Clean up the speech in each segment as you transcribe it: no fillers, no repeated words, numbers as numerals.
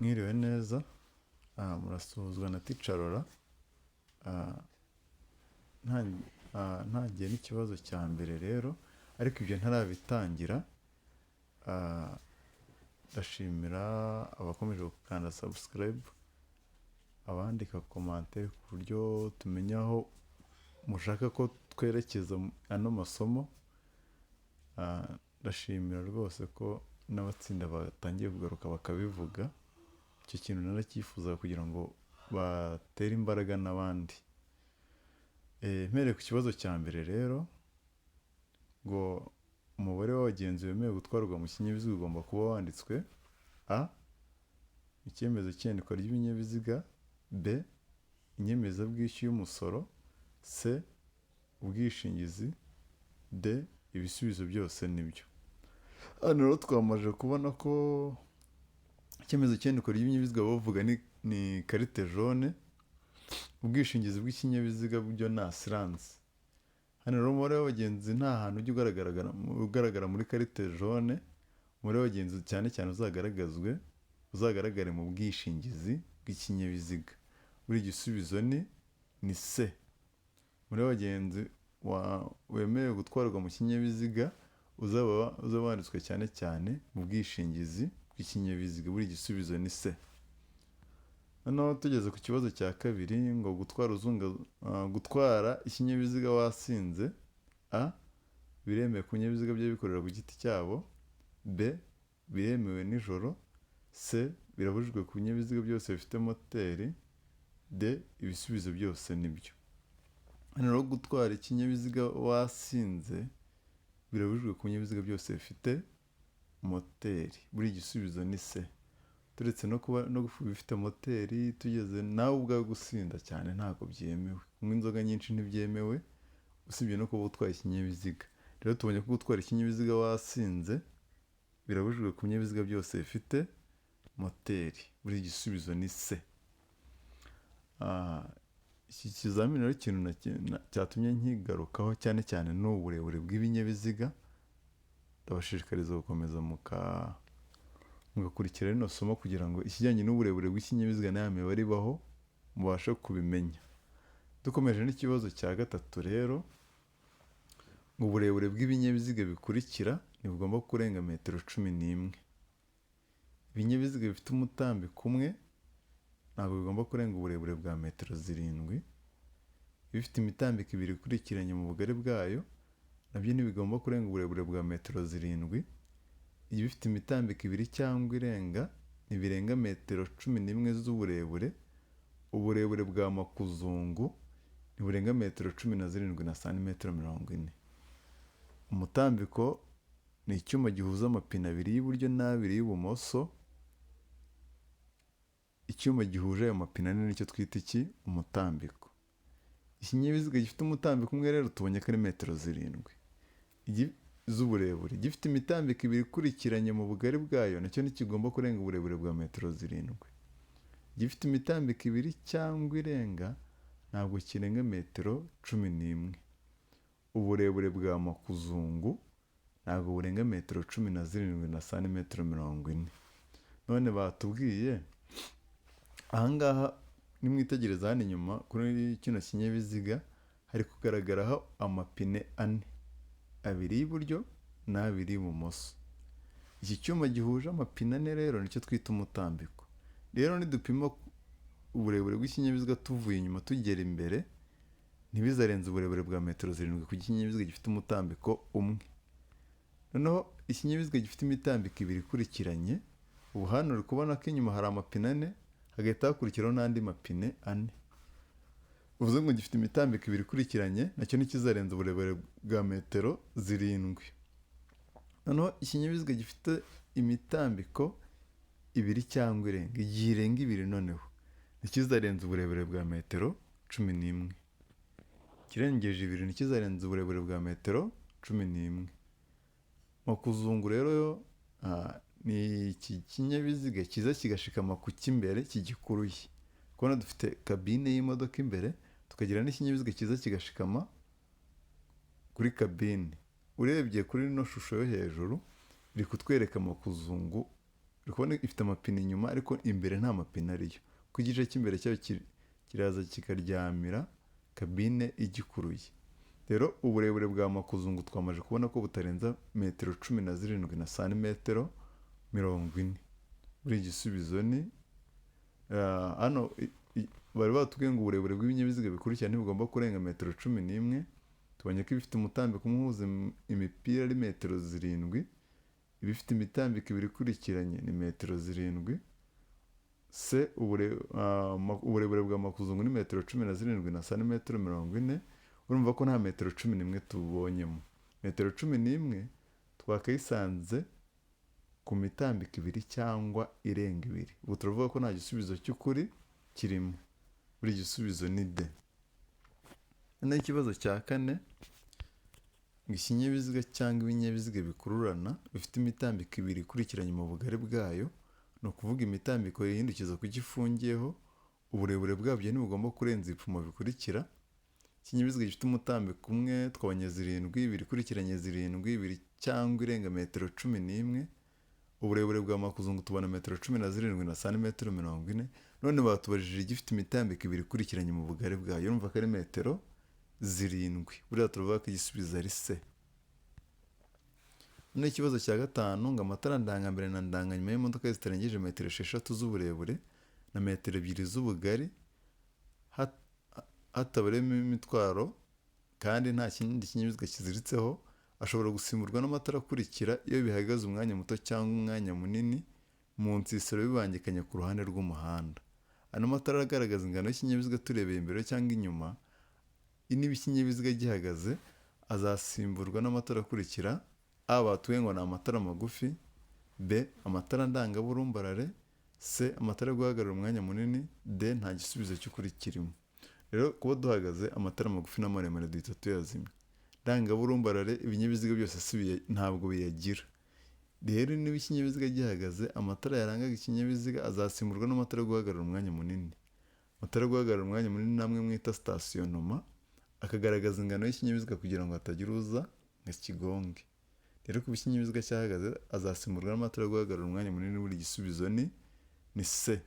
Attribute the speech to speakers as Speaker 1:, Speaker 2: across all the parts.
Speaker 1: Mwiriwe neza, murasuhuzwa na Teacher Laura. Ah, ntagiye n'ikibazo cya mbere rero, ariko ibyo ntarabitangira. Ndashimira abakomeje gukanda subscribe, abandika commentaire ku buryo tumenya aho mushaka ko twerekeza ano masomo. Ndashimira rwose ko n'abatsinda batangiye kugaruka bakabivuga. Icyo kintu naracyifuza kugira ngo batere imbaraga n'abandi. Mpereye ku kibazo cya mbere rero, ngo umubare w'abagenzi wemewe gutwarwa mu kinyabiziga ugomba kuba wanditswe: a. icyemezo cy'iyandikwa ry'ibinyabiziga; b. inyemezabwishyu y'umusoro; c. ubwishingizi; d. ibisubizo byose nibyo. Hano rero twamaze kubona ko icyemezo cy'iyandikwa ry'ibinyabiziga bavuga ni karite jaune. Ubwishingizi bw'ikinyabiziga byo ni assurance. Hano rero umubare w'abagenzi nta hantu ujya ugaragara muri karite jaune. Umubare w'abagenzi cyane cyane uzagaragare mu bwishingizi bw'ikinyabiziga. Buri gisubizo ni c. Umubare w'abagenzi wemewe gutwarwa mu kinyabiziga uzaba wanditswe cyane cyane mu bwishingizi bw'ikinyabiziga. Buri gisubizo ni c. Noneho tugeze ku kibazo cya kabiri, ngo gutwara ikinyabiziga wasinze: a. biremewe ku binyabiziga by'abikorera ku giti cyabo; b. biremewe nijoro; c. birabujijwe ku binyabiziga byose bifite moteri; d. ibisubizo byose nibyo. Hano rero gutwara ikinyabiziga wasinze birabujijwe ku binyabiziga byose bifite moteri. Buri gisubizo ni c. Turetse no kuba bifite moteri, tugeze nawe ubwawe gusinda cyane ntabwo byemewe. Kunywa inzoga nyinshi ntibyemewe, usibye no kuba utwaye ikinyabiziga. Rero tubonye ko gutwara ikinyabiziga wasinze birabujijwe ku binyabiziga byose bifite moteri. Buri gisubizo ni c. Iki kizamini rero ikintu cyatumye nkigarukaho cyane cyane ni uburebure bw'ibinyabiziga. Ndabashishikariza gukomeza mugakurikira rino somo kugira ngo ikijyanye n'uburebure bw'ikinyabiziga n'aya mibare ibaho mubashe kubimenya. Dukomeje n'ikibazo cya gatatu rero, ngo uburebure bw'ibinyabiziga bikurikira ntibugomba kurenga metero 11. Ibinyabiziga bifite umutambiko umwe ntabwo bigomba kurenga uburebure bwa metero 7. Ibifite imitambiko 2 ikurikiranye mu bugari bwayo nabyo ntibigomba kurenga uburebure bwa metero 7. Ibifite imitambiko 2 cyangwa irenga ntibirenga metero 11 z'uburebure. Uburebure bwa makuzungu ntiburenga metero 17 na santimetero 40. Umutambiko ni icyuma gihuza amapine abiri y'iburyo n'abiri y'ibumoso. Icyuma gihuje ayo mapine ane nicyo twita umutambiko. Ikinyabiziga gifite umutambiko umwe rero tubonye ko ari metero 7 z'uburebure. Gifite imitambiko 2 ikurikiranye mu bugari bwayo nacyo ntikigomba kurenga uburebure bwa metero 7. Gifite imitambiko 2 cyangwa irenga ntabwo kirenga metero 11. Uburebure bwa makuzungu ntabwo burenga metero 17 na santimetero 40. None batubwiye ahangaha nimwitegereza hano inyuma kuri kino kinyabiziga hari kugaragaraho amapine 4, abiri y'iburyo n'abiri y'ibumoso. Iki cyuma gihuje amapine 4 rero nicyo twita umutambiko. Rero nidupima uburebure bw'ikinyabiziga tuvuye inyuma tugera imbere ntibizarenze uburebure bwa metero 7 ku kinyabiziga gifite umutambiko umwe. Noneho ikinyabiziga gifite imitambiko 2 ikurikiranye, ubu hano uri kubona ko inyuma hari amapine 4 hagahita hakurikiraho n'andi mapine 4. Uvuze ngo gifite imitambiko 2 ikurikiranye nacyo ntikizarenza uburebure bwa metero 7. Noneho ikinyabiziga gifite imitambiko 2 cyangwa irenga, igihe irenga 2 noneho ntikizarenza uburebure bwa metero 11. Kirengeje 2 ntikizarenza uburebure bwa metero 11. Makuzungu rero ni iki kinyabiziga kiza kigashikama ku cy'imbere kigikuruye. Kubona dufite kabine y'imodoka imbere, tukagira n'ikinyabiziga kiza kigashikama kuri kabine. Urebye kuri ino shusho yo hejuru iri kutwereka makuzungu uri kubona ifite amapine inyuma ariko imbere nta mapine ariyo, kuko igice cy'imbere cyayo kiraza kikaryamira kabine igikuruye. Rero uburebure bwa makuzungu twamaze kubona ko butarenza metero 17 na santimetero 40. Buri gisubizo ni hano bari batubwiye ngo uburebure bw'ibinyabiziga bikurikira ntibugomba kurenga metero 11. Tubonye ko ibifite umutambiko umwe uhuza imipira ari metero 7, ibifite imitambiko ibiri ikurikiranye ni metero 7. Se uburebure bwa makuzungu ni metero 17 na santimetero 40. Urumva ko nta metero 11 tubonyemo. Metero 11 twakayisanze ku mitambiko ibiri cyangwa irenga ibiri. Ubu turavuga ko nta gisubizo cy'ukuri kirimo. Buri gisubizo ni D. Hano ikibazo cya kane, ikinyabiziga cyangwa ibinyabiziga bikururana bifite imitambiko ibiri ikurikiranye mu bugari bwayo, ni ukuvuga imitambiko yihindukiza ku gifungiyeho, uburebure bwabyo ntibugomba kurenza ibipimo bikurikira. Ikinyabiziga gifite umutambiko umwe twabonye 7, ibiri ikurikiranye 7, ibiri cyangwa irenga metero 11. Uburebure bwa makuzungu tubona metero 17 na santimetero 40. None batubajije igifite imitambiko ibiri ikurikiranye mu bugari bwayo, urumva ko ari metero 7. Buriya turavuga ko igisubizo ari C. None ikibazo cya gatanu, ngo amatara ndangambere na ndanganyuma y'imodoka zitarengeje metero 6 z'uburebure na metero 2 z'ubugari hatabaremo imitwaro kandi nta kindi kinyabiziga kiziritseho, ashobora gusimburwa n'amatara akurikira iyo bihagaze umwanya muto cyangwa umwanya munini mu nsisiro bibangikanye ku ruhande rw'umuhanda. Ano matara agaragaza ingano y'ikinyabiziga turebeye imbere cyangwa inyuma. Niba ikinyabiziga gihagaze azasimburwa n'amatara akurikira: A, batuye ngo ni amatara magufi; B, amatara ndangaburumbarare; C, amatara yo guhagarara umwanya munini; D, nta gisubizo cy'ukuri kirimo. Rero kuba duhagaze amatara magufi n'amaremare duhita tuyazimya. Ndangaburumbarare ibinyabiziga byose ntabwo biyagira. Rero niba ikinyabiziga gihagaze, amatara yarangaga ikinyabiziga azasimburwa n'amatara yo guhagarara umwanya munini. Amatara yo guhagarara umwanya munini namwe mwita stasiyonoma, akagaragaza ingano y'ikinyabiziga kugira ngo hatagira uza ngo kigonge. Rero kuba ikinyabiziga cyahagaze azasimburwa n'amatara yo guhagarara umwanya munini. Buri gisubizo ni C.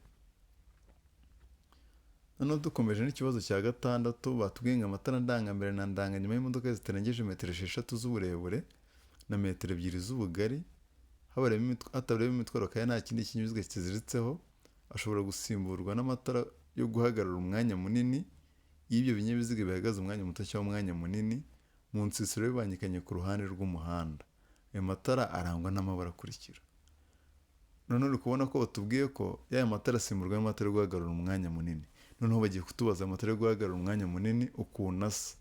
Speaker 1: Noneho dukomeje n'ikibazo cya gatandatu, batubwiye ngo amatara ndangambere na ndanganyuma y'imodoka zitarengeje metero 6 z'uburebure na metero 2 z'ubugari hatabaremo imitwaro kandi nta kindi kinyabiziga kiziritseho, ashobora gusimburwa n'amatara yo guhagarara umwanya munini y'ibyo binyabiziga bihagaze umwanya muto cyangwa umwanya munini mu nsisiro bibangikanye ku ruhande rw'umuhanda. Ayo matara arangwa n'amabara akurikira. Noneho uri kubona ko batubwiye ko yaya matara asimburwa n'amatara yo guhagarara umwanya munini. Noneho bagiye kutubaza amatara yo guhagarara umwanya munini ukuntu asa.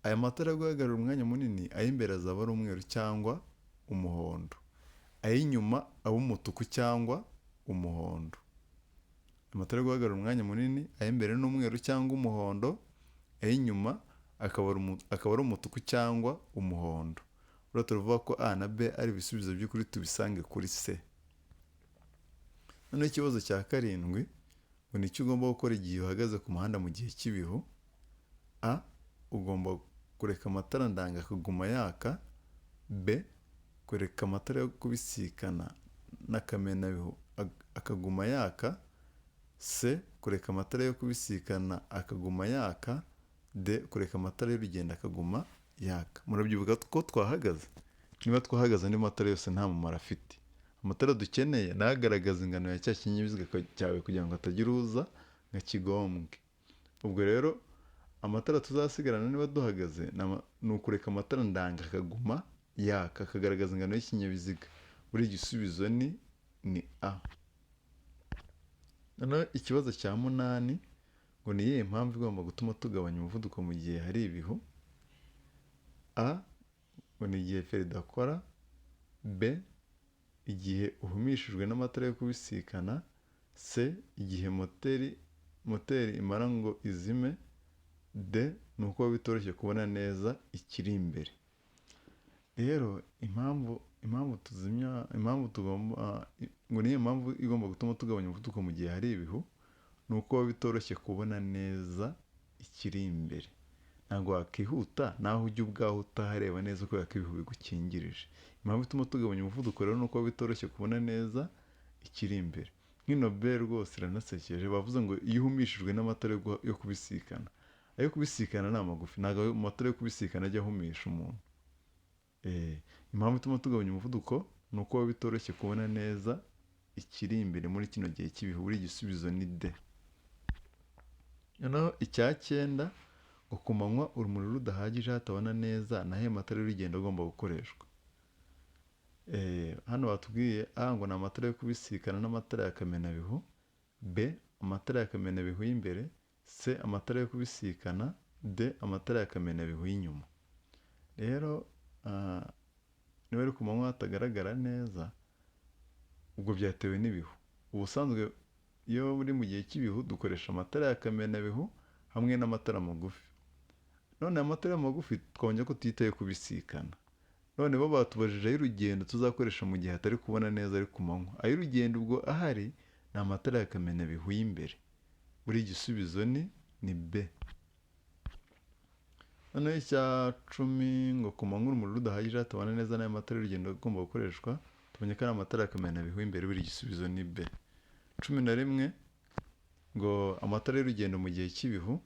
Speaker 1: Aya matara yo guhagarara umwanya munini, ay'imbere azaba ari umweru cyangwa umuhondo, ay'inyuma aba umutuku cyangwa umuhondo. Amatara yo guhagarara umwanya munini, ay'imbere ni umweru cyangwa umuhondo, ay'inyuma akaba ari umutuku cyangwa umuhondo. Rero turavuga ko A na B ari ibisubizo by'ukuri, tubisange kuri C. Noneho ikibazo cya karindwi, ngo ni icyo ugomba gukora igihe uhagaze ku muhanda mu gihe cy'ibihu. A, ugomba kureka amatara ndanga akaguma yaka. B, kureka amatara yo kubisikana n'akamenabihu akaguma yaka. C, kureka amatara yo kubisikana akaguma yaka. D, kureka amatara y'urugendo akaguma yaka. Murabyibuka ko twahagaze. Niba twahagaze andi matara yose nta mumaro afite. Amatara dukeneye ni agaragaza ingano ya cya kinyabiziga cyawe kugira ngo hatagira uza nka kigombwe. Ubwo rero amatara tuzasigarana niba duhagaze ni ukureka amatara ndanga akaguma yaka, akagaragaza ingano y'ikinyabiziga. Buri gisubizo ni A. Noneho ikibazo cya munani, ngo ni iyihe mpamvu igomba gutuma tugabanya umuvuduko mu gihe hari ibihu? A, ngo ni igihe feri idakora. B, igihe uhumishijwe n'amatara yo kubisikana. C, igihe moteri imara ngo izime. D, ni uko biba bitoroshye kubona neza ikiri imbere. Rero ngo niyo mpamvu igomba gutuma tugabanya umuvuduko mu gihe hari ibihu, ni uko biba bitoroshye kubona neza ikiri imbere. Ntabwo wakihuta naho ujya ubwaho utahareba neza kubera ko ibihu bigukingirije. Impamvu ituma tugabanya umuvuduko rero ni uko biba bitoroshye kubona neza ikiri imbere. Nk'ino B rwose iranasekeje, bavuze ngo iyo uhumishijwe n'amatara yo kubisikana, ayo kubisikana ni amagufi, ntabwo amatara yo kubisikana ajya ahumisha umuntu. Impamvu ituma tugabanya umuvuduko ni uko biba bitoroshye kubona neza ikiri imbere muri kino gihe cy'ibihu. Buri igisubizo ni D. Noneho icya 9 ngo ku manywa urumuri rudahagije hatabona neza, naho ayo matara y'urugendo agomba gukoreshwa. Hano batubwiye A ngo ni amatara yo kubisikana n'amatara ya kamenabihu, B amatara ya kamenabihu y'imbere, C amatara yo kubisikana, D amatara ya kamenabihu y'inyuma. Rero niba ari ku manywa hatagaragara neza, ubwo byatewe n'ibihu. Ubusanzwe iyo buri mu gihe cy'ibihu dukoresha amatara ya kamenabihu hamwe n'amatara magufi. None amatara magufi twabonye ko tuyitaye kubisikana. None bo batubajije ay'urugendo tuzakoresha mu gihe hatari kubona neza ari ku manywa. Ay'urugendo ubwo ahari ni amatara ya kamenabihu y'imbere. Buri igisubizo ni B. Noneho icya 10 ngo ku manywa urumuri rudahagije hatabona neza, n'ayo matara y'urugendo agomba gukoreshwa, tubonye ko ari amatara ya kamenabihu y'imbere. Buri igisubizo ni B. 11 ngo amatara y'urugendo mu gihe cy'ibihu,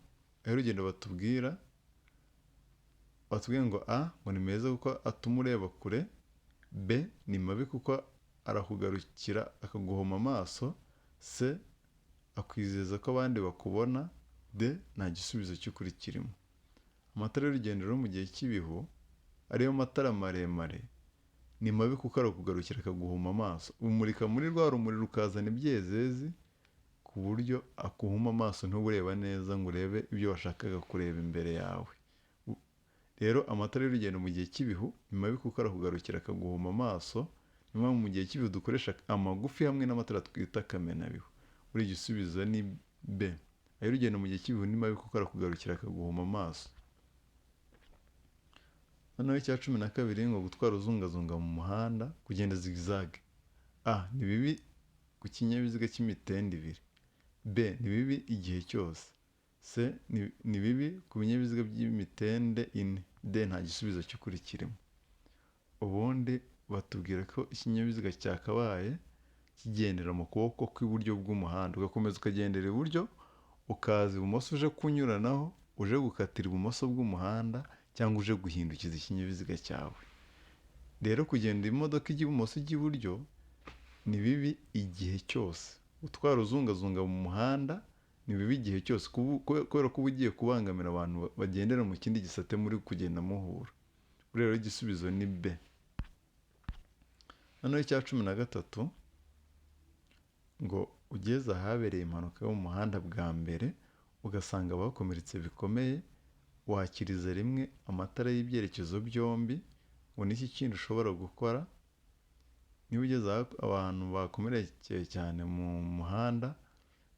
Speaker 1: ay'urugendo batubwiye ngo A ngo ni meza kuko atuma ureba kure, B ni mabi kuko arakugarukira akaguhoma amaso, C akwizeza ko abandi bakubona, D nta gisubizo cy'ukuri kirimo. Amatara y'urugendo rero mu gihe cy'ibihu ariyo matara maremare ni mabi kuko arakugarukira akaguhuma amaso. Umurika muri rwa rumuri rukazana ibyezezi ku buryo akuhuma amaso ntubureba neza ngo urebe ibyo washakaga kureba imbere yawe. Rero amatara y'urugendo mu gihe cy'ibihu ni mabi kuko arakugarukira akaguhuma amaso. Niyo mpamvu mu gihe cy'ibihu dukoresha amagufi hamwe n'amatara twita kamenabihu. Buri igisubizo ni B. Ay'urugendo mu gihe cy'ibihu ni mabi kuko arakugarukira akaguhuma amaso. Noneho icya 12 ngo gutwara uzungazunga mu muhanda, kugenda zigzag. A ni bibi ku kinyabiziga cy'imitende ibiri. B ni bibi igihe cyose. C ni bibi ku binyabiziga by'imitende ine. D nta gisubizo cy'ukuri kirimo. Ubundi batubwira ko ikinyabiziga cyakabaye kigendera mu kuboko kw'iburyo bw'umuhanda, ugakomeza ukagendera iburyo, ukaza ibumoso uje kunyuranaho, uje gukatira ibumoso bw'umuhanda, cyangwa uje guhindukiza ikinyabiziga cyawe. Rero kugenda imodoka ijya ibumoso ijya iburyo ni bibi igihe cyose. Gutwara uzungazunga mu muhanda ni bibi igihe cyose, kubera ko uba ugiye kubangamira abantu bagendera mu kindi gisate muri kugenda muhura. Rero igisubizo ni B. Noneho icya 13 ngo ugeze ahabereye impanuka yo mu muhanda bwa mbere, ugasanga abakomeretse bikomeye, wakiriza rimwe amatara y'ibyerekezo byombi, ngo niki kindi ushobora gukora. Niba ugeze aho abantu bakomerekeye cyane mu muhanda,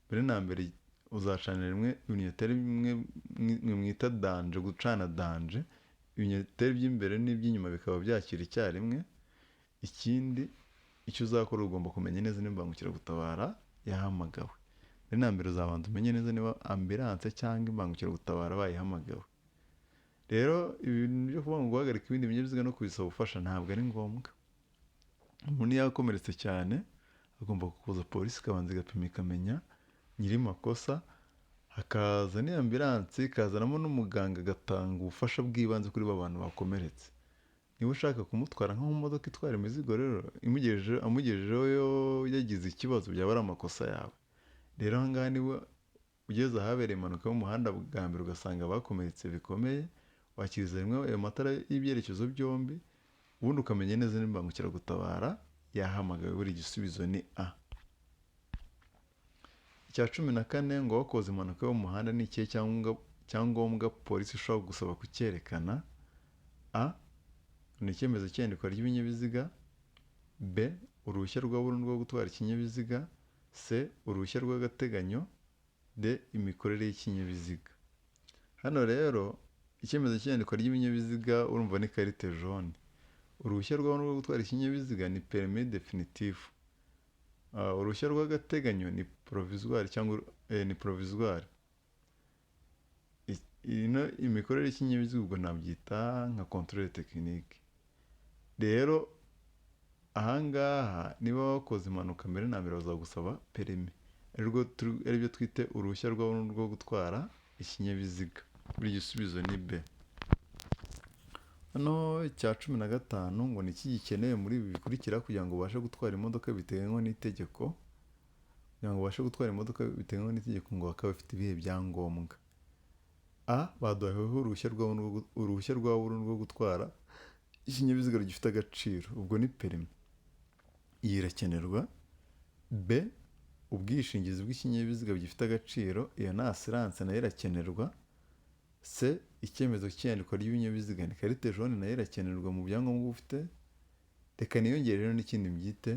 Speaker 1: mbere na mbere uzacana rimwe ibinyoteri bimwe mwita danje, gucana danje. Ibinyoteri by'imbere n'iby'inyuma bikaba byakira icyarimwe. Ikindi icyo uzakora ugomba kumenya neza niba imbangukiragutabara yahamagawe. Mbere na mbere uzabanza umenye neza niba ambulance cyangwa imbangukiragutabara bayihamagawe. Rero ibintu byo kuvuga ngo guhagarika ibindi binyabiziga no kubisaba ubufasha ntabwo ari ngombwa. Umuntu yakomeretse cyane agomba kuza polisi ikabanza igapima ikamenya nyiri makosa, hakaza n'ambulance ikazanamo n'umuganga agatanga ubufasha bw'ibanze kuri ba bantu bakomeretse. Niba ushaka kumutwara nko mu modoka itwara imizigo rero amugejejeho yagize ikibazo, byaba ari amakosa yawe. Rero aha ngaha niba ugeze ahabereye impanuka y'umuhanda bwa mbere ugasanga abakomeretse bikomeye, wakiriza rimwe ayo matara y'ibyerekezo byombi, ubundi ukamenya neza n'imbangukiragutabara yahamagawe. Buri igisubizo ni A. Icya 14 ngo wakoze impanuka yo mu muhanda ni ikihe cyangombwa polisi ishobora gusaba kucyerekana. A ni icyemezo cy'iyandikwa ry'ibinyabiziga. B uruhushya rwa burundu rwo gutwara ikinyabiziga. C uruhushya rw'agateganyo. D imikorere y'ikinyabiziga. Hano rero icyemezo cy'iyandikwa ry'ibinyabiziga urumva ni karite jaune. Uruhushya rwa burundu rwo gutwara ikinyabiziga ni permis définitif. Uruhushya rw'agateganyo ni provisoire cyangwa ni provisoire. Imikorere y'ikinyabiziga ubwo nabyita nka contrôle technique. Rero ahangaha niba wakoze impanuka mbere na mbere bazagusaba perimi, aribyo twite uruhushya rwo gutwara ikinyabiziga. Buri gisubizo ni B. Hano icya 15 ngo ni iki gikenewe muri ibi bikurikira kugira ngo ubashe gutwara imodoka biteganywa n'itegeko. Kugira ngo ubashe gutwara imodoka biteganywa n'itegeko ngo bakaba bafite ibihe byangombwa. A. Baduhayeho uruhushya rwa burundu rwo gutwara ikinyabiziga gifite agaciro, ubwo ni perimi. Iyi irakenerwa. B. Ubwishingizi bw'ikinyabiziga gifite agaciro, iyo ni asiranse nayo irakenerwa. C. Icyemezo cy'iyandikwa ry'ibinyabiziga ni karite jone nayo irakenerwa mu byangombwa ufite. Reka niyongere rero n'ikindi mbyite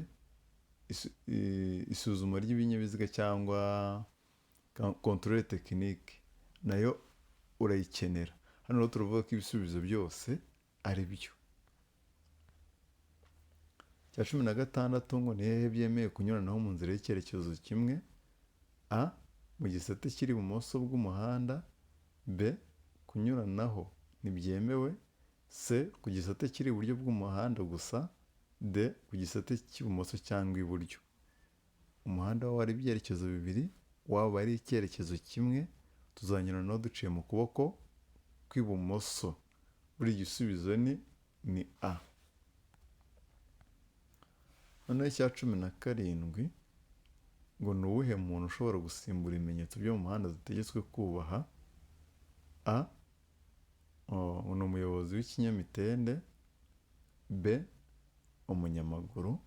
Speaker 1: isuzuma ry'ibinyabiziga cyangwa controle technique nayo urayikenera. Hano rero turavuga ko ibisubizo byose ari byo. Cya 16 ngo ni hehe byemewe kunyuranaho mu nzira y'icyerekezo kimwe. A. Mu gisate kiri ibumoso bw'umuhanda. B. Kunyuranaho ntibyemewe. C. Ku gisate kiri iburyo bw'umuhanda gusa. D. Ku gisate cy'ibumoso cyangwa iburyo. Umuhanda waba ari ibyerekezo bibiri, waba ari icyerekezo kimwe, tuzanyuranaho duciye mu kuboko kw'ibumoso. Buri gisubizo ni A. Noneho icya 17 ngo ni uwuhe muntu ushobora gusimbura ibimenyetso byo mu muhanda zitegetswe kubaha. A. Ni umuyobozi w'ikinyamitende. B. Umunyamaguru.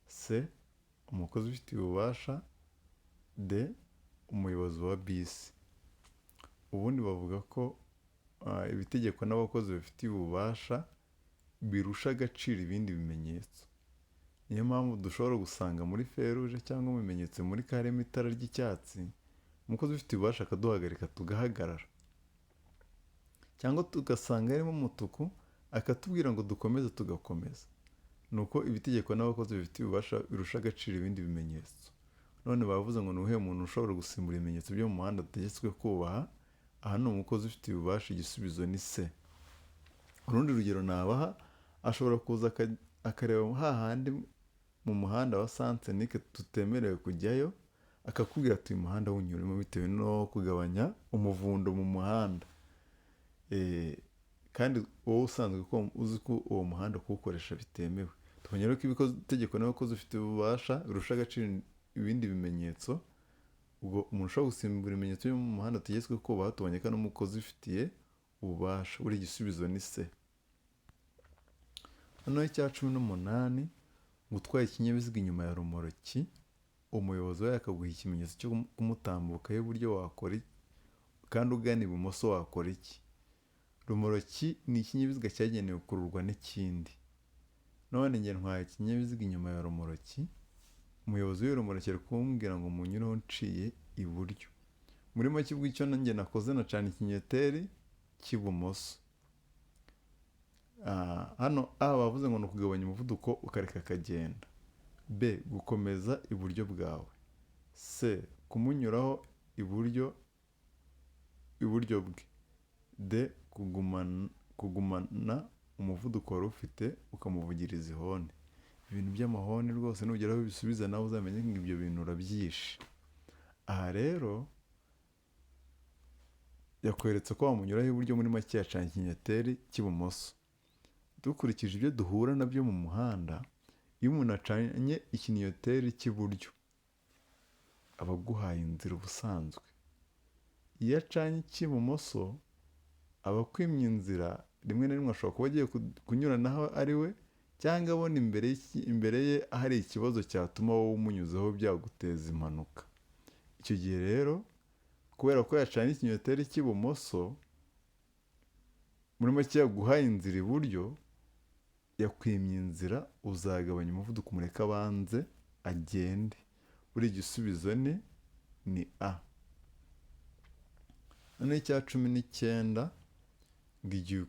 Speaker 1: C. Umukozi ufitiye ububasha. D. Umuyobozi wa bisi. Ubundi bavuga ko ibitegeko n'abakozi bafitiye ububasha birusha agaciro ibindi bimenyetso. Niyo mpamvu dushobora gusanga muri feruje cyangwa mu bimenyetso muri karema itara ry'icyatsi, umukozi ufite ububasha akaduhagarika tugahagarara, cyangwa tugasanga harimo umutuku akatubwira ngo dukomeze tugakomeza. Nuko ibitegeko n'abakozi bafitiye ububasha birusha agaciro ibindi bimenyetso. None bavuze ngo ni uwuhe muntu ushobora gusimbura ibimenyetso byo mu muhanda dutegetswe kubaha. Aha ni umukozi ufitiye ububasha, igisubizo ni C. Urundi rugero nabaha, ashobora kuza akareba hahandi mu muhanda wa sansenike tutemerewe kujyayo, akakubwira ati uyu muhanda wunyurimo bitewe no kugabanya umuvundo mu muhanda. Kandi wowe usanzwe ko uzi ko uwo muhanda kuwukoresha bitemewe. Tubonye ko itegeko n'abakozi ufite ububasha birusha agaciro ibindi bimenyetso. Ubwo umuntu ushobora gusimbura ibimenyetso byo mu muhanda tegetswe kubaha, tubonye ko n'umukozi ufitiye ububasha. Buri gisubizo ni C. Hano icya 18 ngo utwaye ikinyabiziga inyuma ya rumoroki, umuyobozi wayo akaguha ikimenyetso cyo kumutambuka y'uburyo wakora iki, kandi ugana ibumoso wakora iki. Rumoroki ni ikinyabiziga cyagenewe gukururwa n'ikindi. None njye ntwaye ikinyabiziga inyuma ya rumoroki, umuyobozi w'iyo rumoroki ari kumbwira ngo munyureho nciye iburyo. Muri make bw'icyo nanjye nakoze nacana ikinyoteri cy'ibumoso. Hano A bavuze ngo ni ukugabanya umuvuduko ukareka akagenda. B. Gukomeza iburyo bwawe. C. Kumunyuraho iburyo bwe. D. Kugumana umuvuduko wari ufite ukamuvugiriza ihoni. Ibintu by'amahoni rwose nugeraho bisubiza nawe uzamenye ngo ibyo bintu urabyishe. Aha rero yakweretse ko wamunyuraho iburyo, muri make yacanye ikinyoteri cy'ibumoso. Dukurikije ibyo duhura nabyo mu muhanda, iyo umuntu acanye ikinyoteri cy'iburyo aba aguhaye inzira ubusanzwe. Iyo acanye icy'ibumoso aba akwimye inzira. Rimwe na rimwe ashobora kuba agiye kunyuranaho ari we, cyangwa abona imbere ye hari ikibazo cyatuma wowe umunyuzeho byaguteza impanuka. Icyo gihe rero kubera ko yacanye ikinyoteri cy'ibumoso, muri make yaguhaye inzira iburyo, yakwimye inzira, uzagabanya umuvuduko umureka abanze agende. Buri gisubizo ni A. None icya 19 ngo igihe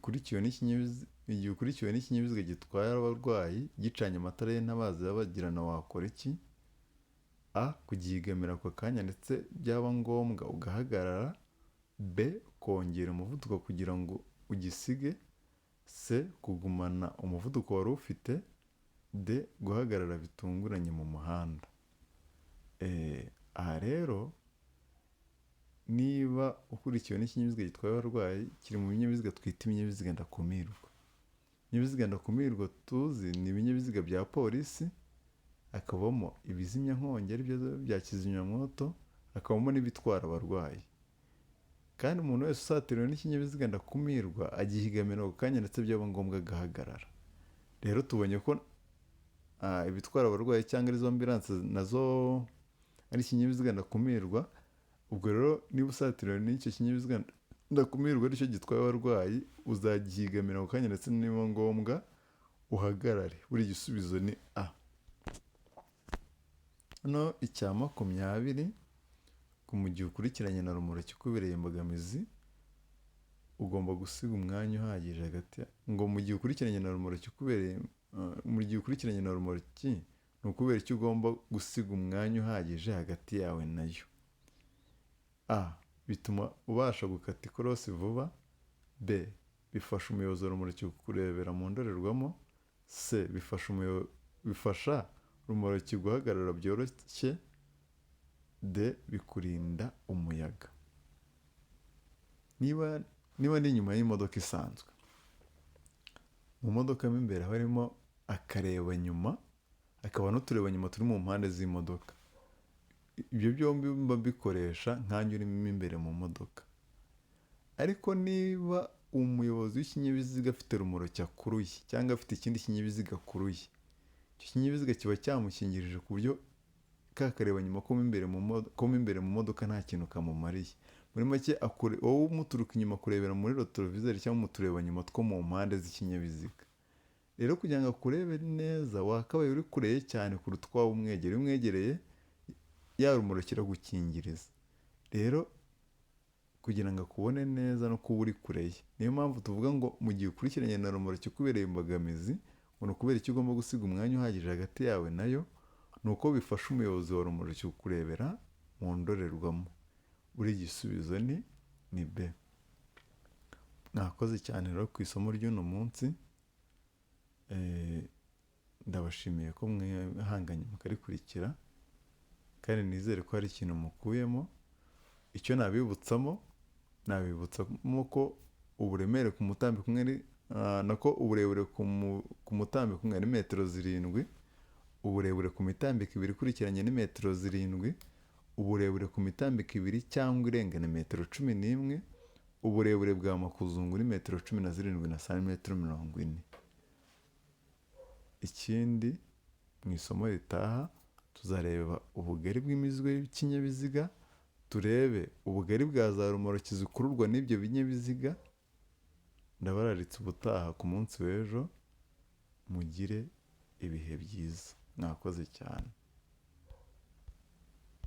Speaker 1: ukurikiwe n'ikinyabiziga gitwara abarwayi gicanye amatara y'intabaza y'abagirana wakora iki. A. Kugigamira ako kanya ndetse byaba ngombwa ugahagarara. B. Kongera umuvuduko kugira ngo ugisige. C. Kugumana umuvuduko wari ufite. D guhagarara bitunguranye mu muhanda. Aha rero niba ukurikiwe n'ikinyabiziga gitwaye abarwayi kiri mu binyabiziga twita ibinyabiziga ndakumirwa. Ibinyabiziga ndakumirwa tuzi ni ibinyabiziga bya polisi, hakabamo ibizimya nkongi ari byo bya kizimyamwoto, hakabamo n'ibitwara abarwayi. Kandi umuntu wese usatiriwe n'ikinyabiziga ndakumirwa agihigamira ako kanya ndetse byaba ngombwa agahagarara. Rero tubonye ko ibitwara abarwayi cyangwa izo ambilanse nazo ari ikinyabiziga ndakumirwa. Ubwo rero niba usatiriwe n'icyo kinyabiziga ndakumirwa aricyo gitwaye abarwayi, uzagihigamira ako kanya ndetse niba ngombwa uhagarare. Buri gisubizo ni A. Hano icya 20, mu gihe ukurikiranye na rumoroki ikubereye imbogamizi ugomba gusiga umwanya uhagije hagati ngo mu gihe ukurikiranye na rumoroki ikubereye mu gihe ukurikiranye na rumoroki ni ukubera icyo ugomba gusiga umwanya uhagije hagati yawe nayo. A. Bituma ubasha gukata ikorosi vuba. B. Bifasha umuyobozi wa rumoroki kukurebera mu ndorerwamo. C. Bifasha rumoroki guhagarara byoroshye. D. Bikurinda umuyaga. Niba ndi inyuma y'imodoka isanzwe, mu modoka mo imbere harimo akareba nyuma, hakaba n'utureba nyuma turi mu mpande z'imodoka. Ibyo byombi mba mbikoresha nkanjye urimo imbere mu modoka. Ariko niba umuyobozi w'ikinyabiziga afite rumoroki akuruye cyangwa afite ikindi kinyabiziga akuruye, icyo kinyabiziga kiba cyamukingirije ku buryo ka kareba nyuma ko mo imbere mu modoka nta kintu kamumariye. Muri make wowe umuturuka inyuma kurebera muri rotorovizeri cyangwa mutureba nyuma two mu mpande z'ikinyabiziga. Rero kugira ngo akurebe neza wakabaye uri kureye cyane kuruta uko waba umwegereye ya rumoroki iragukingiriza. Rero kugira ngo akubone neza no kuba uri kureye, niyo mpamvu tuvuga ngo mu gihe ukurikiranye na rumoroki ikubereye imbogamizi ngo ni ukubera icyo ugomba gusiga umwanya uhagije hagati yawe nayo, ni uko bifasha umuyobozi wa rumoroki kukurebera mu ndorerwamo. Buri gisubizo ni B. Mwakoze cyane rero ku isomo ry'uno munsi. Ndabashimiye ko mwihanganye mukarikurikira kandi nizere ko hari ikintu mukuyemo. Icyo nabibutsamo ko uburemere ku mutambiko umwe nako uburebure ku mutambiko umwe ari metero 7, uburebure ku mitambiko 2 ikurikiranye ni metero 7, uburebure ku mitambiko 2 cyangwa irenga ni metero 11, uburebure bwa makuzungu ni metero 17 na santimetero 40. Ikindi mu isomo ritaha tuzareba ubugari bw'imizigo y'ikinyabiziga, turebe ubugari bwa za rumoroki zikururwa n'ibyo binyabiziga. Ndabararitse ubutaha ku munsi w'ejo. Mugire ibihe byiza. Mwakoze cyane.